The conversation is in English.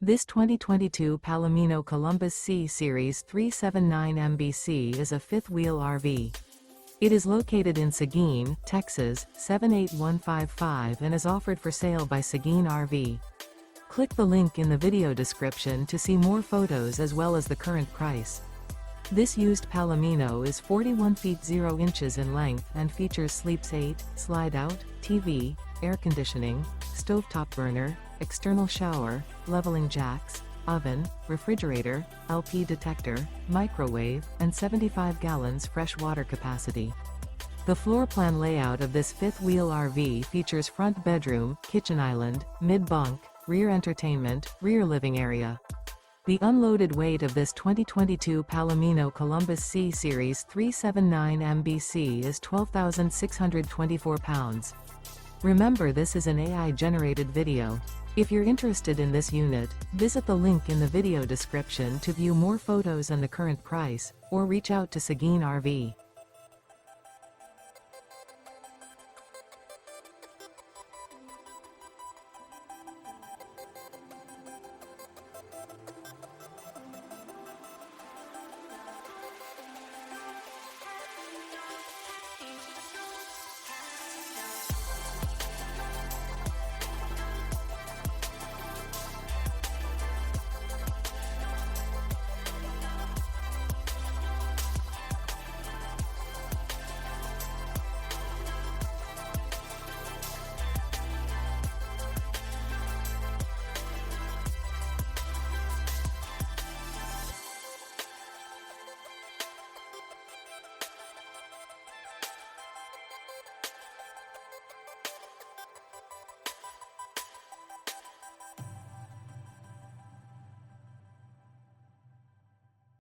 This 2022 Palomino Columbus C Series 379 MBC is a fifth-wheel RV. It is located in Seguin, Texas, 78155 and is offered for sale by Seguin RV. Click the link in the video description to see more photos as well as the current price. This used Palomino is 41 feet 0 inches in length and features sleeps 8, slide-out, TV, air conditioning, stovetop burner, external shower, leveling jacks, oven, refrigerator, LP detector, microwave, and 75 gallons fresh water capacity. The floor plan layout of this fifth-wheel RV features front bedroom, kitchen island, mid-bunk, rear entertainment, rear living area. The unloaded weight of this 2022 Palomino Columbus C Series 379 MBC is 12,624 pounds. Remember, this is an AI-generated video. If you're interested in this unit, visit the link in the video description to view more photos and the current price, or reach out to Seguin RV.